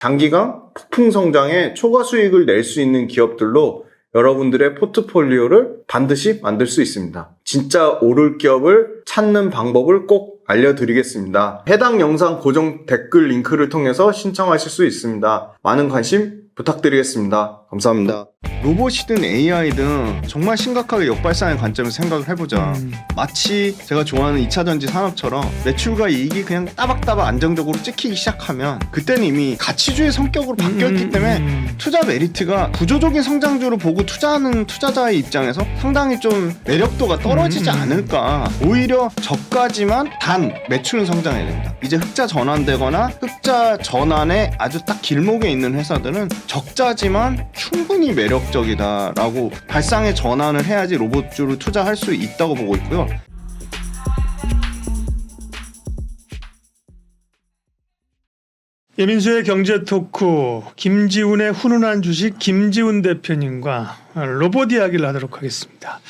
단기간 폭풍 성장에 초과 수익을 낼 수 있는 기업들로 여러분들의 포트폴리오를 반드시 만들 수 있습니다. 진짜 오를 기업을 찾는 방법을 꼭 알려드리겠습니다. 해당 영상 고정 댓글 링크를 통해서 신청하실 수 있습니다. 많은 관심 부탁드리겠습니다. 감사합니다. 로봇이든 AI든 정말 심각하게 역발상의 관점에서 생각을 해보자. 마치 제가 좋아하는 2차전지 산업처럼 매출과 이익이 그냥 따박따박 안정적으로 찍히기 시작하면 그때는 이미 가치주의 성격으로 바뀌었기 때문에 투자 메리트가 구조적인 성장주를 보고 투자하는 투자자의 입장에서 상당히 좀 매력도가 떨어지지 않을까. 오히려 저가지만 단 매출은 성장해야 됩니다. 이제 흑자 전환되거나 흑자 전환에 아주 딱 길목에 있는 회사들은 적자지만 충분히 매력적이다라고 발상의 전환을 해야지 로봇주를 투자할 수 있다고 보고 있고요. 예민수의 경제 토크, 김지훈의 훈훈한 주식 김지훈 대표님과 로봇 이야기를 하도록 하겠습니다.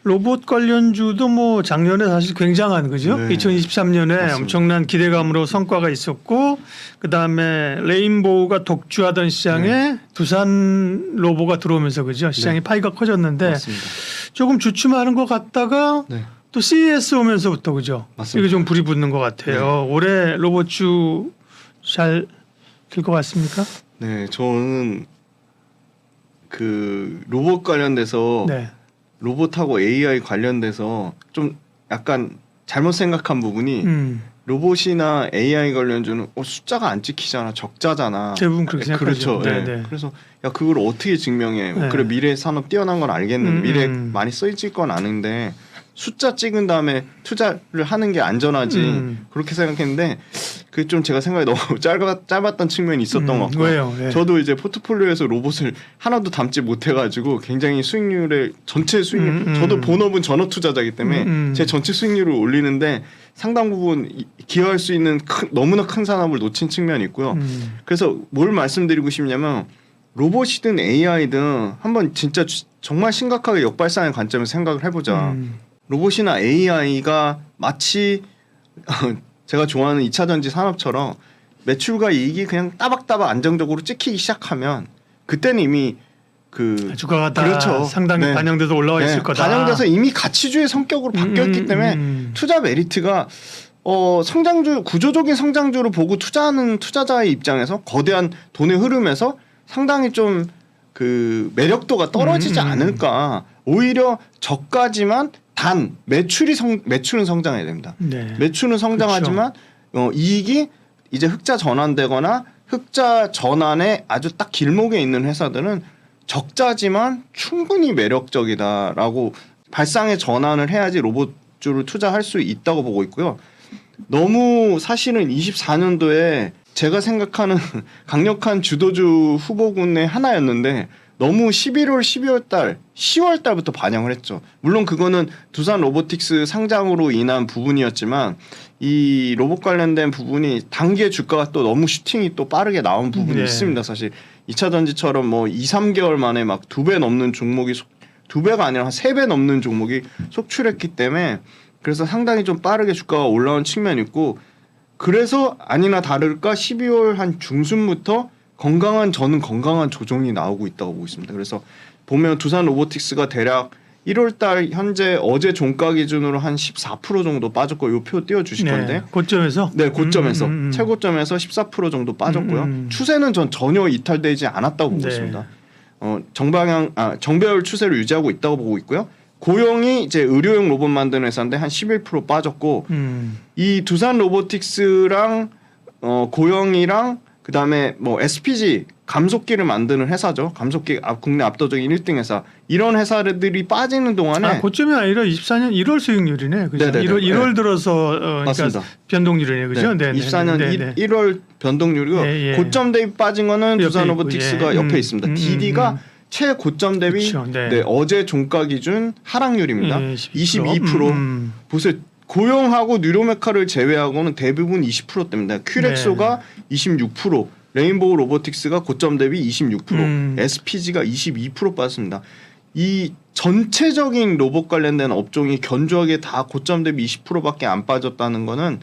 로봇 관련주도 뭐 작년에 사실 굉장한 그죠? 네. 2023년에 맞습니다. 엄청난 기대감으로 성과가 있었고 그다음에 레인보우가 독주하던 시장에 두산 로보가 들어오면서 그죠? 시장이 파이가 커졌는데 맞습니다. 조금 주춤하는 것 같다가 네. 또 CES 오면서부터 그죠? 맞습니다. 이게 좀 불이 붙는 것 같아요. 올해 로봇주 잘 될 것 같습니까? 네, 저는 그 로봇 관련돼서 네. 로봇하고 AI 관련돼서 좀 약간 잘못 생각한 부분이 로봇이나 AI 관련주는 숫자가 안 찍히잖아, 적자잖아. 대부분 그렇게 생각하죠. 그렇죠. 네, 네. 네. 그래서 야 그걸 어떻게 증명해? 네. 그래 미래 산업 뛰어난 건 알겠는데 미래 많이 쓰일 건 아는데 숫자 찍은 다음에 투자를 하는 게 안전하지 그렇게 생각했는데 그게 좀 제가 생각이 너무 짧았던 측면이 있었던 것 같고 왜요? 네. 저도 이제 포트폴리오에서 로봇을 하나도 담지 못해가지고 굉장히 수익률에 전체 수익률 저도 본업은 전업 투자자이기 때문에 제 전체 수익률을 올리는데 상당 부분 기여할 수 있는 너무나 큰 산업을 놓친 측면이 있고요. 그래서 뭘 말씀드리고 싶냐면 로봇이든 AI든 한번 진짜 정말 심각하게 역발상의 관점에서 생각을 해보자. 로봇이나 AI가 마치 제가 좋아하는 2차전지 산업처럼 매출과 이익이 그냥 따박따박 안정적으로 찍히기 시작하면 그때는 이미 그 주가가 다 그렇죠. 상당히 네. 반영돼서 올라와 있을 거다. 반영돼서 이미 가치주의 성격으로 바뀌었기 때문에 투자 메리트가 성장주 구조적인 성장주를 보고 투자하는 투자자의 입장에서 거대한 돈의 흐름에서 상당히 좀 그 매력도가 떨어지지 않을까. 오히려 저가지만 단 매출은 성장해야 됩니다. 네. 매출은 성장하지만 이익이 이제 흑자 전환되거나 흑자 전환에 아주 딱 길목에 있는 회사들은 적자지만 충분히 매력적이다라고 발상의 전환을 해야지 로봇주를 투자할 수 있다고 보고 있고요. 너무 사실은 24년도에 제가 생각하는 강력한 주도주 후보군의 하나였는데 너무 11월, 12월 달, 10월 달부터 반영을 했죠. 물론 그거는 두산 로보틱스 상장으로 인한 부분이었지만 이 로봇 관련된 부분이 단기의 주가가 또 너무 슈팅이 또 빠르게 나온 부분이 있습니다. 사실 2차 전지처럼 뭐 2, 3개월 만에 막 2배 넘는 종목이 2배가 아니라 한 3배 넘는 종목이 속출했기 때문에 그래서 상당히 좀 빠르게 주가가 올라온 측면이 있고 그래서 아니나 다를까 12월 한 중순부터 저는 건강한 조정이 나오고 있다고 보고 있습니다. 그래서 보면 두산 로보틱스가 대략 1월달 현재 어제 종가 기준으로 한 14% 정도 빠졌고 이 표 띄워주실 건데 고점에서? 네, 고점에서 최고점에서 14% 정도 빠졌고요. 추세는 전 전혀 이탈되지 않았다고 보고 있습니다. 정배열 추세를 유지하고 있다고 보고 있고요. 고영이 이제 의료용 로봇 만드는 회사인데 한 11% 빠졌고 이 두산 로보틱스랑 고영이랑 그다음에 뭐 SPG 감속기를 만드는 회사죠. 감속기 국내 압도적인 1등 회사. 이런 회사들이 빠지는 동안에 고점이 아니라 24년 1월 수익률이네. 그죠? 네네네. 1월 들어서 그러니까 변동률이네. 그죠? 네. 24년 1월 변동률이고 고점 대비 빠진 거는 두산 로보틱스가 옆에 있습니다. DD가 최고점 대비 그쵸, 어제 종가 기준 하락률입니다. 22%. 보세요. 고용하고 뉴로메카를 제외하고는 대부분 20%대입니다. 큐렉소가 26%, 레인보우 로보틱스가 고점 대비 26%, SPG가 22% 빠졌습니다. 이 전체적인 로봇 관련된 업종이 견조하게 다 고점 대비 20%밖에 안 빠졌다는 거는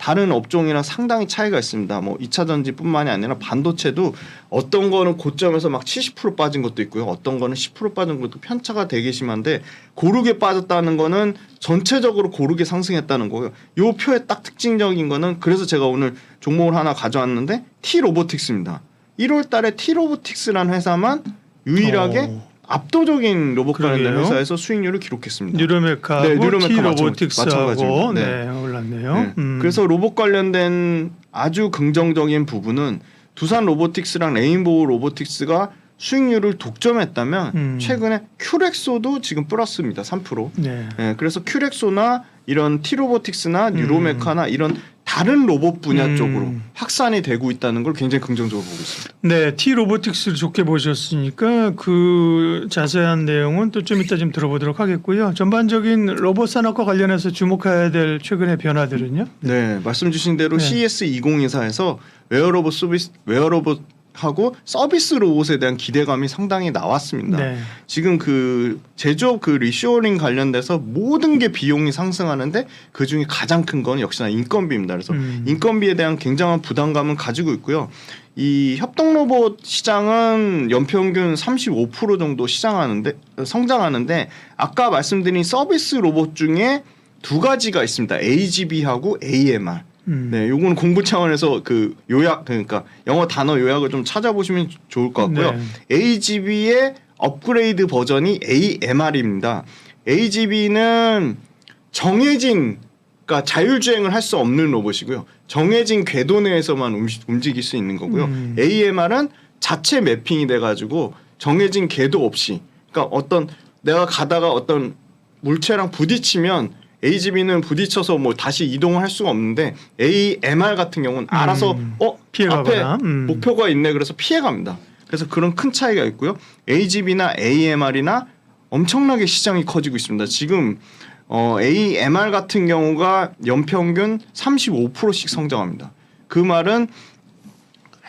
다른 업종이랑 상당히 차이가 있습니다. 뭐 2차 전지뿐만이 아니라 반도체도 어떤 거는 고점에서 막 70% 빠진 것도 있고요. 어떤 거는 10% 빠진 것도 편차가 되게 심한데 고르게 빠졌다는 거는 전체적으로 고르게 상승했다는 거고요. 요 표의 딱 특징적인 거는 그래서 제가 오늘 종목을 하나 가져왔는데 T-로보틱스입니다. 1월 달에 T-로보틱스라는 회사만 유일하게 압도적인 로봇 관련된 그러게요. 회사에서 수익률을 기록했습니다. 뉴로메카하고 네, 뉴로메카 T-로보틱스하고 마찬가지입니다. 네, 네. 올랐네요. 네. 그래서 로봇 관련된 아주 긍정적인 부분은 두산 로보틱스랑 레인보우 로보틱스가 수익률을 독점했다면 최근에 큐렉소도 지금 플러스입니다. 3%. 네. 네, 그래서 큐렉소나 이런 T-로보틱스나 뉴로메카나 이런 다른 로봇 분야 쪽으로 확산이 되고 있다는 걸 굉장히 긍정적으로 보고 있습니다. 네, T-로보틱스를 좋게 보셨으니까 그 자세한 내용은 또 좀 이따 좀 들어보도록 하겠고요. 전반적인 로봇 산업과 관련해서 주목해야 될 최근의 변화들은요? 네, 말씀 주신 대로 네. CES 2024에서 웨어러블하고 서비스 로봇에 대한 기대감이 상당히 나왔습니다. 네. 지금 그 제조업 그 리쇼어링 관련돼서 모든 게 비용이 상승하는데 그 중에 가장 큰 건 역시나 인건비입니다. 그래서 인건비에 대한 굉장한 부담감은 가지고 있고요. 이 협동 로봇 시장은 연평균 35% 정도 성장하는데 아까 말씀드린 서비스 로봇 중에 두 가지가 있습니다. AGV하고 AMR. 네, 요거는 공부 차원에서 그 요약 그러니까 영어 단어 요약을 좀 찾아보시면 좋을 것 같고요. 네. AGV의 업그레이드 버전이 AMR입니다. AGV는 정해진 그러니까 자율주행을 할 수 없는 로봇이고요. 정해진 궤도 내에서만 움직일 수 있는 거고요. AMR은 자체 매핑이 돼가지고 정해진 궤도 없이 그러니까 어떤 내가 가다가 어떤 물체랑 부딪히면 AGV는 부딪혀서 뭐 다시 이동을 할 수가 없는데 AMR 같은 경우는 알아서 피해가거나, 앞에 목표가 있네 그래서 피해갑니다. 그래서 그런 큰 차이가 있고요. AGV나 AMR이나 엄청나게 시장이 커지고 있습니다. 지금 AMR 같은 경우가 연평균 35%씩 성장합니다. 그 말은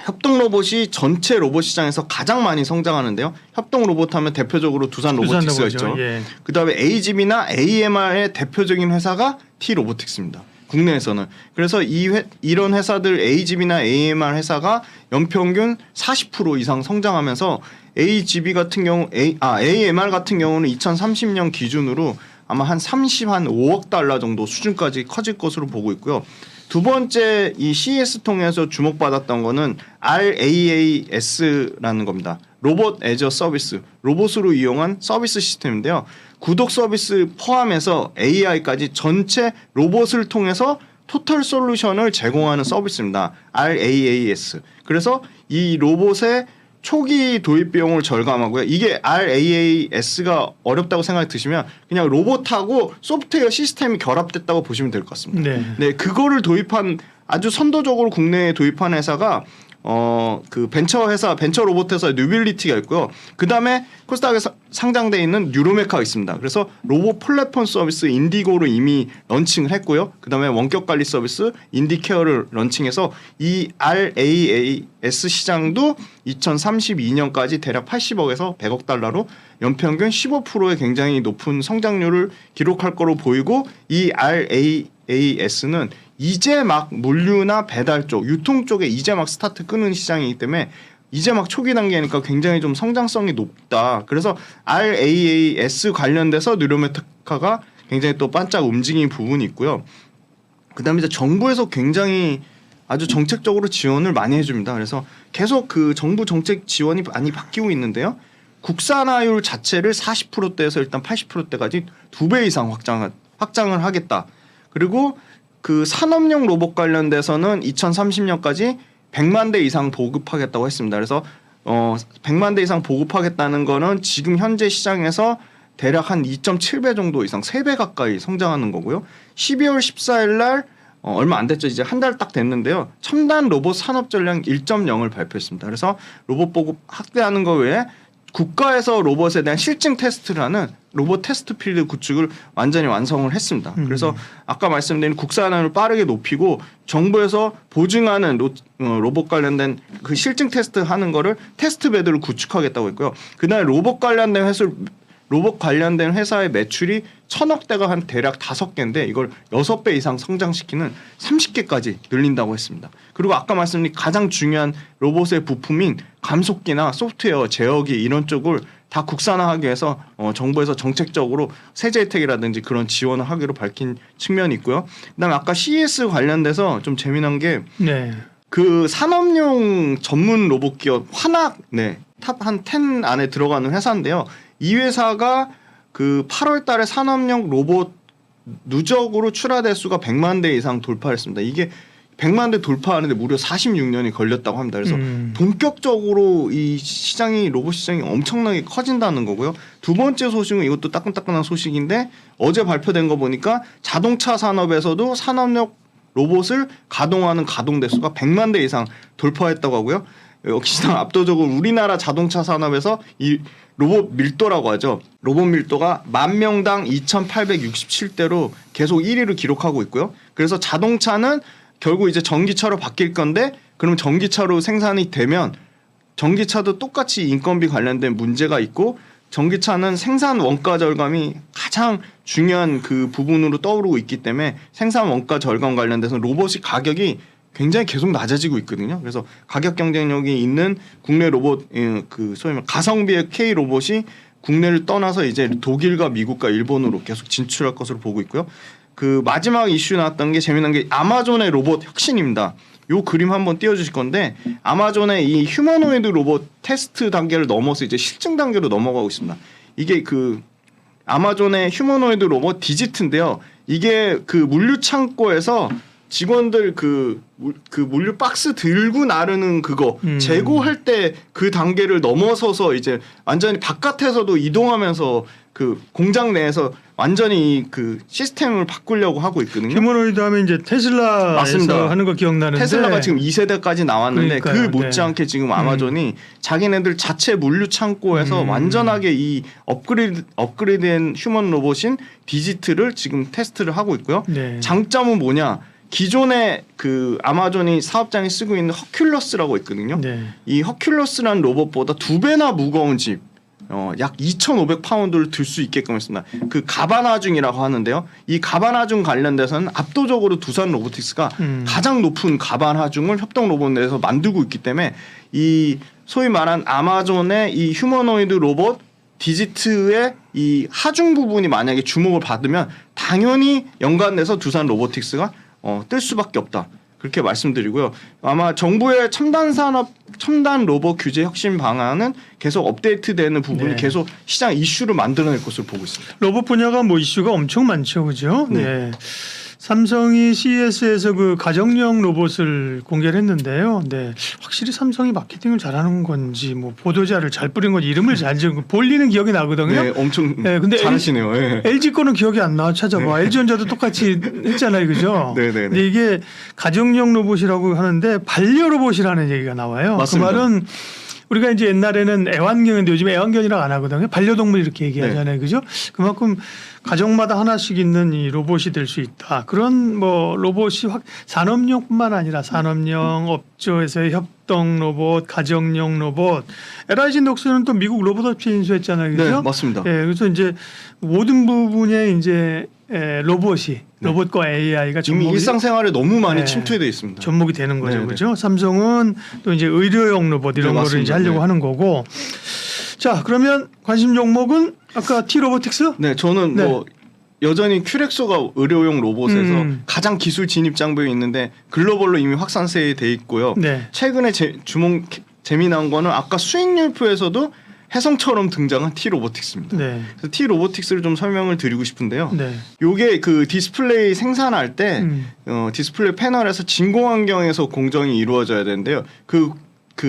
협동 로봇이 전체 로봇 시장에서 가장 많이 성장하는데요. 협동 로봇 하면 대표적으로 두산 로보틱스가 있죠. 예. 그다음에 AGV나 AMR의 대표적인 회사가 T-로보틱스입니다. 국내에서는. 그래서 이런 회사들 AGV나 AMR 회사가 연평균 40% 이상 성장하면서 AGV 같은 경우 AMR 같은 경우는 2030년 기준으로 아마 한 5억 달러 정도 수준까지 커질 것으로 보고 있고요. 두 번째 이 CES 통해서 주목받았던 거는 RAAS라는 겁니다. 로봇 애저 서비스, 로봇으로 이용한 서비스 시스템인데요. 구독 서비스 포함해서 AI까지 전체 로봇을 통해서 토탈 솔루션을 제공하는 서비스입니다. RAAS. 그래서 이 로봇의 초기 도입 비용을 절감하고요. 이게 RAAS가 어렵다고 생각이 드시면 그냥 로봇하고 소프트웨어 시스템이 결합됐다고 보시면 될 것 같습니다. 네, 그거를 도입한 아주 선도적으로 국내에 도입한 회사가 그 벤처 로봇 회사 뉴빌리티가 있고요. 그 다음에 코스닥에 상장돼 있는 뉴로메카가 있습니다. 그래서 로봇 플랫폼 서비스 인디고를 이미 런칭을 했고요. 그 다음에 원격 관리 서비스 인디케어를 런칭해서 이 RAAS 시장도 2032년까지 대략 80억에서 100억 달러로 연평균 15%의 굉장히 높은 성장률을 기록할 거로 보이고 이 RAAS는 이제 막 물류나 배달 쪽, 유통 쪽에 이제 막 스타트 끄는 시장이기 때문에 이제 막 초기 단계니까 굉장히 좀 성장성이 높다. 그래서 RAAS 관련돼서 뉴로메카가 굉장히 또 반짝 움직이는 부분이 있고요. 그다음에 이제 정부에서 굉장히 아주 정책적으로 지원을 많이 해줍니다. 그래서 계속 그 정부 정책 지원이 많이 바뀌고 있는데요. 국산화율 자체를 40%대에서 일단 80%대까지 2배 이상 확장을 하겠다. 그리고 그 산업용 로봇 관련돼서는 2030년까지 100만 대 이상 보급하겠다고 했습니다. 그래서 100만 대 이상 보급하겠다는 거는 지금 현재 시장에서 대략 한 2.7배 정도 이상 3배 가까이 성장하는 거고요. 12월 14일 날 얼마 안 됐죠. 이제 한 달 딱 됐는데요. 첨단 로봇 산업 전략 1.0을 발표했습니다. 그래서 로봇 보급 확대하는 거 외에 국가에서 로봇에 대한 실증 테스트를 하는 로봇 테스트 필드 구축을 완전히 완성을 했습니다. 그래서 아까 말씀드린 국산화를 빠르게 높이고 정부에서 보증하는 로봇 관련된 그 실증 테스트 하는 거를 테스트 베드를 구축하겠다고 했고요. 그다음에 로봇 관련된 로봇 관련된 회사의 매출이 1,000억대가 한 대략 5개인데 이걸 6배 이상 성장시키는 30개까지 늘린다고 했습니다. 그리고 아까 말씀드린 가장 중요한 로봇의 부품인 감속기나 소프트웨어, 제어기 이런 쪽을 다 국산화하기 위해서 정부에서 정책적으로 세제 혜택이라든지 그런 지원을 하기로 밝힌 측면이 있고요. 그다음에 아까 CES 관련돼서 좀 재미난 게 네. 그 산업용 전문 로봇 기업 화낙 탑 한 10 안에 들어가는 회사인데요. 이 회사가 그 8월 달에 산업용 로봇 누적으로 출하대 수가 100만 대 이상 돌파했습니다. 이게 100만 대 돌파하는데 무려 46년이 걸렸다고 합니다. 그래서 본격적으로 이 시장이 로봇 시장이 엄청나게 커진다는 거고요. 두 번째 소식은 이것도 따끈따끈한 소식인데 어제 발표된 거 보니까 자동차 산업에서도 산업용 로봇을 가동하는 가동 대수가 100만 대 이상 돌파했다고 하고요. 역시나 압도적으로 우리나라 자동차 산업에서 이 로봇 밀도라고 하죠. 로봇 밀도가 10,000명당 2,867대로 계속 1위를 기록하고 있고요. 그래서 자동차는 결국 이제 전기차로 바뀔 건데 그럼 전기차로 생산이 되면 전기차도 똑같이 인건비 관련된 문제가 있고 전기차는 생산 원가 절감이 가장 중요한 그 부분으로 떠오르고 있기 때문에 생산 원가 절감 관련돼서 로봇이 가격이 굉장히 계속 낮아지고 있거든요. 그래서 가격 경쟁력이 있는 국내 로봇 그 소위 말 가성비의 K 로봇이 국내를 떠나서 이제 독일과 미국과 일본으로 계속 진출할 것으로 보고 있고요. 그 마지막 이슈 나왔던 게 재미난 게 아마존의 로봇 혁신입니다. 요 그림 한번 띄워주실 건데 아마존의 이 휴머노이드 로봇 테스트 단계를 넘어서 이제 실증 단계로 넘어가고 있습니다. 이게 그 아마존의 휴머노이드 로봇 디지트인데요. 이게 그 물류 창고에서 직원들 그 물류 박스 들고 나르는 그거 재고할 때 그 단계를 넘어서서 이제 완전히 바깥에서도 이동하면서 그 공장 내에서 완전히 그 시스템을 바꾸려고 하고 있거든요. 휴머노이드 하면 이제 테슬라에서 맞습니다. 하는 거 기억나는데 테슬라가 지금 2세대까지 나왔는데 그러니까요. 그 못지않게 지금 아마존이 자기네들 자체 물류 창고에서 완전하게 이 업그레이드된 휴먼 로봇인 디지트를 지금 테스트를 하고 있고요. 네. 장점은 뭐냐? 기존에 그 아마존이 사업장에 쓰고 있는 허큘러스라고 있거든요. 네. 이 허큘러스라는 로봇보다 2배나 무거운 집, 약 2,500파운드를 들 수 있게끔 했습니다. 그 가바나중이라고 하는데요. 이 가바나중 관련돼서는 압도적으로 두산 로보틱스가 가장 높은 가바나중을 협동 로봇 내에서 만들고 있기 때문에 이 소위 말한 아마존의 이 휴머노이드 로봇 디지트의 이 하중 부분이 만약에 주목을 받으면 당연히 연관돼서 두산 로보틱스가 뜰 수밖에 없다. 그렇게 말씀드리고요. 아마 정부의 첨단 산업, 첨단 로봇 규제 혁신 방안은 계속 업데이트되는 부분이 네. 계속 시장 이슈를 만들어낼 것으로 보고 있습니다. 로봇 분야가 뭐 이슈가 엄청 많죠, 그죠? 네. 네. 삼성이 CES에서 그 가정용 로봇을 공개를 했는데요. 네. 확실히 삼성이 마케팅을 잘하는 건지 뭐 보도자를 잘 뿌린 건지 이름을 잘 지은 거 볼리는 기억이 나거든요. 네, 엄청 네, 근데 잘하시네요. 네. LG 거는 기억이 안 나. 찾아봐. LG전자도 똑같이 했잖아요, 그죠? 네, 네, 네. 근데 이게 가정용 로봇이라고 하는데 반려 로봇이라는 얘기가 나와요. 맞습니다. 그 말은 우리가 이제 옛날에는 애완견인데 요즘 애완견이라고 안 하거든요. 반려동물 이렇게 얘기하잖아요, 그죠? 그만큼 가정마다 하나씩 있는 이 로봇이 될 수 있다. 그런 뭐 로봇이 산업용뿐만 아니라 산업용, 업조에서의 협동 로봇, 가정용 로봇. LIG 녹스는 또 미국 로봇 업체 인수했잖아요, 그죠? 네, 맞습니다. 예, 그래서 이제 모든 부분에 이제 로봇이 로봇과 AI가 이미 일상생활에 너무 많이 네. 침투되어 있습니다. 접목이 되는 거죠, 네, 그렇죠? 삼성은 또 이제 의료용 로봇 이런 네, 거를 이제 맞습니다. 하려고 네. 하는 거고. 자, 그러면 관심 종목은 아까 T 로보틱스? 네, 저는 네. 뭐 여전히 큐렉소가 의료용 로봇에서 가장 기술 진입 장벽이 있는데 글로벌로 이미 확산세 돼 있고요. 네. 최근에 재미난 거는 아까 수익률표에서도 혜성처럼 등장한 T 로보틱스입니다. 네. 그래서 T 로보틱스를 좀 설명을 드리고 싶은데요. 네. 요게 그 디스플레이 생산할 때 디스플레이 패널에서 진공 환경에서 공정이 이루어져야 되는데요. 그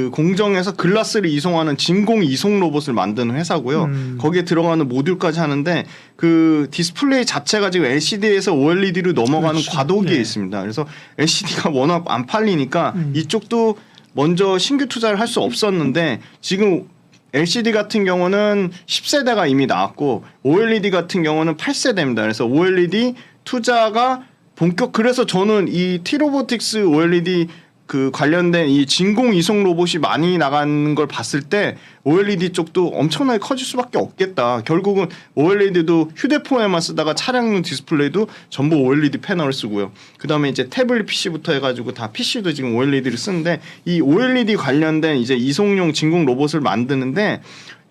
공정에서 글라스를 이송하는 진공 이송 로봇을 만드는 회사고요. 거기에 들어가는 모듈까지 하는데 그 디스플레이 자체가 지금 LCD에서 OLED로 넘어가는 그렇죠. 과도기에 네. 있습니다. 그래서 LCD가 워낙 안 팔리니까 이쪽도 먼저 신규 투자를 할 수 없었는데 지금 LCD 같은 경우는 10세대가 이미 나왔고 OLED 같은 경우는 8세대입니다. 그래서 OLED 투자가 그래서 저는 이 T 로보틱스 OLED 그 관련된 이 진공 이송 로봇이 많이 나가는 걸 봤을 때 OLED 쪽도 엄청나게 커질 수밖에 없겠다. 결국은 OLED도 휴대폰에만 쓰다가 차량용 디스플레이도 전부 OLED 패널을 쓰고요. 그다음에 이제 태블릿 PC부터 해가지고 다 PC도 지금 OLED를 쓰는데 이 OLED 관련된 이제 이송용 진공 로봇을 만드는데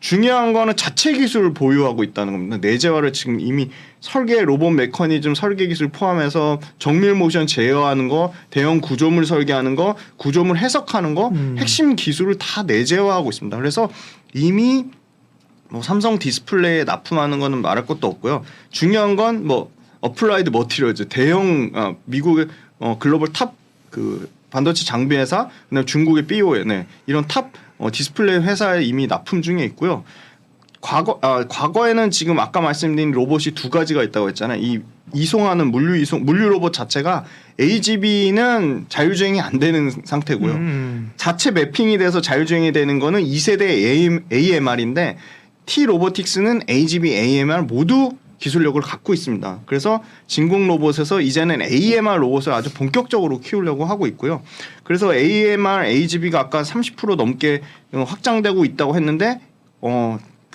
중요한 거는 자체 기술을 보유하고 있다는 겁니다. 내재화를 지금 이미 설계 로봇 메커니즘 설계 기술 포함해서 정밀 모션 제어하는 거, 대형 구조물 설계하는 거, 구조물 해석하는 거 핵심 기술을 다 내재화하고 있습니다. 그래서 이미 뭐 삼성 디스플레이에 납품하는 거는 말할 것도 없고요. 중요한 건 뭐 어플라이드 머티리얼즈 대형 미국의 글로벌 탑 그 반도체 장비 회사, 그다음에 중국의 BON 이런 탑 디스플레이 회사에 이미 납품 중에 있고요. 과거에는 지금 아까 말씀드린 로봇이 두 가지가 있다고 했잖아요. 이 이송하는 물류 로봇 자체가 AGV는 자율주행이 안 되는 상태고요. 자체 매핑이 돼서 자율주행이 되는 거는 2세대 AMR인데 T 로보틱스는 AGV, AMR 모두 기술력을 갖고 있습니다. 그래서 진공 로봇에서 이제는 AMR 로봇을 아주 본격적으로 키우려고 하고 있고요. 그래서 AMR, AGV가 아까 30% 넘게 확장되고 있다고 했는데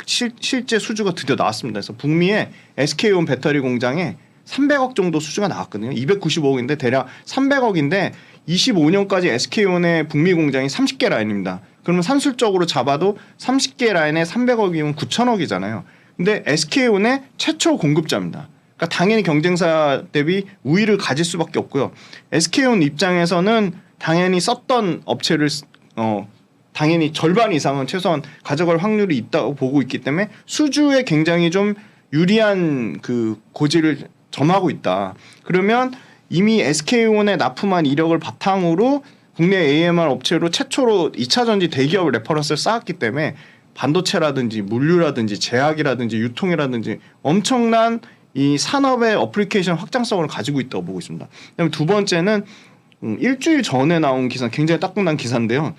실제 수주가 드디어 나왔습니다. 그래서 북미의 SK온 배터리 공장에 300억 정도 수주가 나왔거든요. 295억인데 대략 300억인데 25년까지 SK온의 북미 공장이 30개 라인입니다. 그러면 산술적으로 잡아도 30개 라인에 300억이면 9천억이잖아요. 근데 SK온의 최초 공급자입니다. 그러니까 당연히 경쟁사 대비 우위를 가질 수밖에 없고요. SK온 입장에서는 당연히 썼던 업체를 당연히 절반 이상은 최소한 가져갈 확률이 있다고 보고 있기 때문에 수주에 굉장히 좀 유리한 그 고지를 점하고 있다. 그러면 이미 SK온에 납품한 이력을 바탕으로 국내 AMR 업체로 최초로 2차 전지 대기업 레퍼런스를 쌓았기 때문에 반도체라든지 물류라든지 제약이라든지 유통이라든지 엄청난 이 산업의 어플리케이션 확장성을 가지고 있다고 보고 있습니다. 그다음에 두 번째는 일주일 전에 나온 기사, 굉장히 따끈한 기사인데요.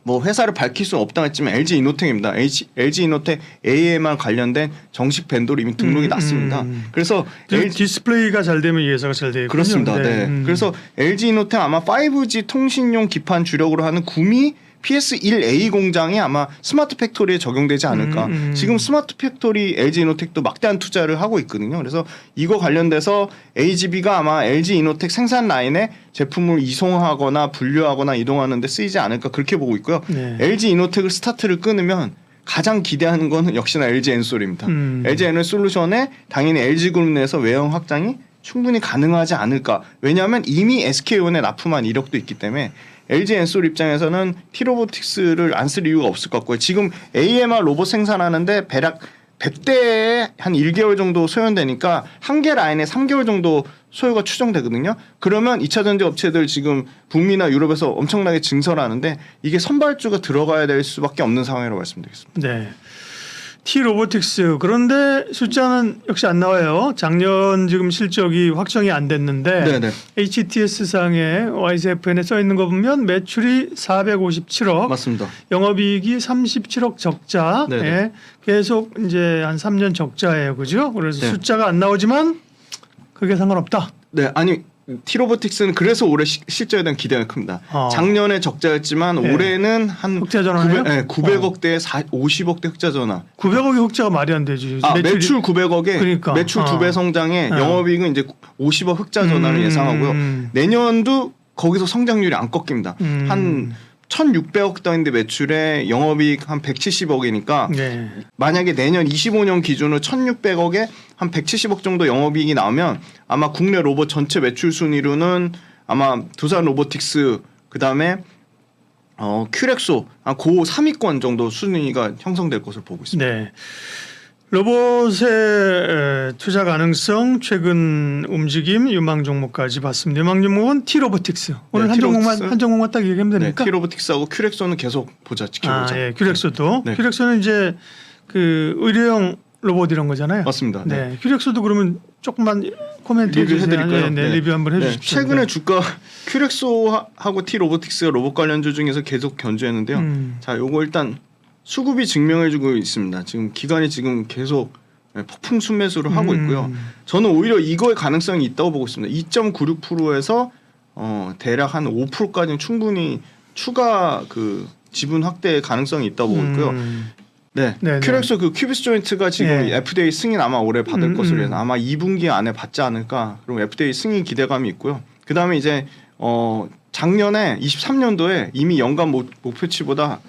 뭐 회사를 밝힐 수는 없다고 했지만 LG 이노텍입니다. LG 이노텍 AMR 관련된 정식 밴드로 이미 등록이 났습니다. 그래서 디스플레이가 잘 되면 이 회사가 잘 되겠군요. 그렇습니다. 네. 그래서 LG 이노텍 아마 5G 통신용 기판 주력으로 하는 구미 PS1A 공장이 아마 스마트 팩토리에 적용되지 않을까. 지금 스마트 팩토리 LG 이노텍도 막대한 투자를 하고 있거든요. 그래서 이거 관련돼서 AGV가 아마 LG 이노텍 생산 라인에 제품을 이송하거나 분류하거나 이동하는 데 쓰이지 않을까 그렇게 보고 있고요. 네. LG 이노텍을 스타트를 끊으면 가장 기대하는 거는 역시나 LG 엔솔입니다. LG 엔솔루션에 당연히 LG그룹 내에서 외형 확장이 충분히 가능하지 않을까. 왜냐하면 이미 SK온에 납품한 이력도 있기 때문에 LG 엔솔 입장에서는 T-로보틱스를 안 쓸 이유가 없을 것 같고요. 지금 AMR 로봇 생산하는데 대략 100대에 한 1개월 정도 소요되니까 한 개 라인에 3개월 정도 소요가 추정되거든요. 그러면 2차 전지 업체들 지금 북미나 유럽에서 엄청나게 증설하는데 이게 선발주가 들어가야 될 수밖에 없는 상황이라고 말씀드리겠습니다. 네. T-로보틱스 그런데 숫자는 역시 안 나와요. 작년 지금 실적이 확정이 안 됐는데 네네. HTS 상에 YCFN에 써 있는 거 보면 매출이 457억, 맞습니다. 영업이익이 37억 적자, 네네. 예, 계속 이제 한 3년 적자예요, 그죠? 그래서 네. 숫자가 안 나오지만 그게 상관없다. 네, 아니 T-로보틱스는 그래서 올해 실적에 대한 기대가 큽니다. 작년에 적자였지만 네. 올해는 한 흑자 전환해요? 900억대에 50억대 흑자 전환. 900억이 흑자가 말이 안 되지. 매출 900억에 그러니까. 매출 2배 성장에 영업이익은 이제 50억 흑자 전환을 예상하고요. 내년도 거기서 성장률이 안 꺾입니다. 한 1,600억 단위인데 매출에 영업이익 한 170억이니까 네. 만약에 내년 25년 기준으로 1,600억에 한 170억 정도 영업이익이 나오면 아마 국내 로봇 전체 매출 순위로는 아마 두산 로보틱스 그다음에 큐렉소 고 3위권 정도 순위가 형성될 것을 보고 있습니다. 네. 로봇의 투자 가능성, 최근 움직임, 유망 종목까지 봤습니다. 유망 종목은 T-로보틱스. 오늘 네, 한 종목만 딱 얘기하면 됩니까? 네, T-로보틱스하고 큐렉소는 계속 보자 지켜보자. 예, 큐렉소도. 네. 큐렉소는 이제 그 의료용 로봇 이런 거잖아요. 맞습니다. 네. 네. 큐렉소도 그러면 조금만 코멘트 리뷰해드릴까요? 네, 리뷰 한번 해주십시오. 최근에 주가 큐렉소하고 T-로보틱스가 로봇 관련주 중에서 계속 견주했는데요. 자, 요거 일단 수급이 증명해주고 있습니다. 지금 기관이 지금 계속 폭풍 순매수를 하고 있고요. 저는 오히려 이거의 가능성이 있다고 보고 있습니다. 2.96%에서 대략 한 5%까지는 충분히 추가 그 지분 확대 가능성이 있다고 보고요. 네, 네네. 큐렉소 그 큐비스 조인트가 지금 예. FDA 승인 아마 올해 받을 것으로 해서 음. 아마 2분기 안에 받지 않을까. 그럼 FDA 승인 기대감이 있고요. 그 다음에 이제 작년에 23년도에 이미 연간 목표치보다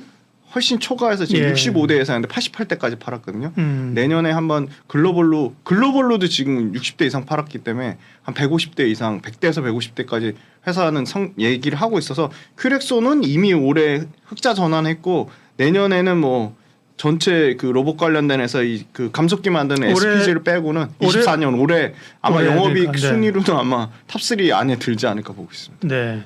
훨씬 초과해서 지금 예. 65대 예상인데 88대까지 팔았거든요. 내년에 내년에 한번 글로벌로도 지금 60대 이상 팔았기 때문에 한 150대 이상 100대에서 150대까지 회사는 얘기를 하고 있어서 큐렉소는 이미 올해 흑자 전환했고 내년에는 뭐 전체 그 로봇 관련된 회사 그 감속기 만드는 SPG를 빼고는 24년 올해 아마 올해 영업이익 네. 순위로는 아마 탑3 안에 들지 않을까 보고 있습니다. 네.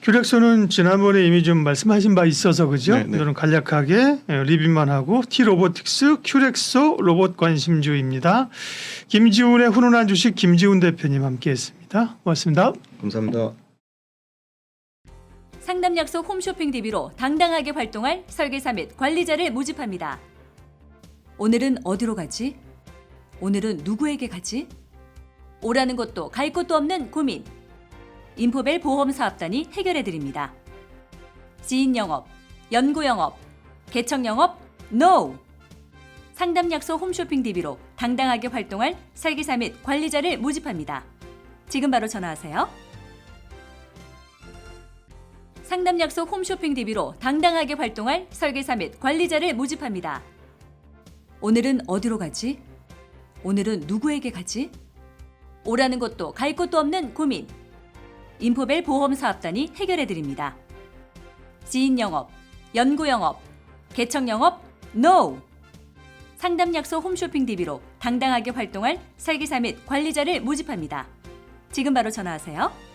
큐렉소는 지난번에 이미 좀 말씀하신 바 있어서 그죠? 네, 네. 오늘은 간략하게 리뷰만 하고 T-로보틱스 큐렉소 로봇 관심주입니다. 김지훈의 훈훈한 주식 김지훈 대표님 함께했습니다. 고맙습니다. 감사합니다. 상담 약속 홈쇼핑 DB로 당당하게 활동할 설계사 및 관리자를 모집합니다. 오늘은 어디로 가지? 오늘은 누구에게 가지? 오라는 것도 갈 곳도 없는 고민. 인포벨 보험사업단이 해결해드립니다. 지인 영업, 연구 영업, 개척 영업, NO! 상담 약속 홈쇼핑 DB로 당당하게 활동할 설계사 및 관리자를 모집합니다. 지금 바로 전화하세요. 상담 약속 홈쇼핑 DB로 당당하게 활동할 설계사 및 관리자를 모집합니다. 오늘은 어디로 가지? 오늘은 누구에게 가지? 오라는 것도 갈 곳도 없는 고민. 인포벨 보험사업단이 해결해드립니다. 지인 영업, 연구 영업, 개척 영업, NO! 상담 약속 홈쇼핑 DB로 당당하게 활동할 설계사 및 관리자를 모집합니다. 지금 바로 전화하세요.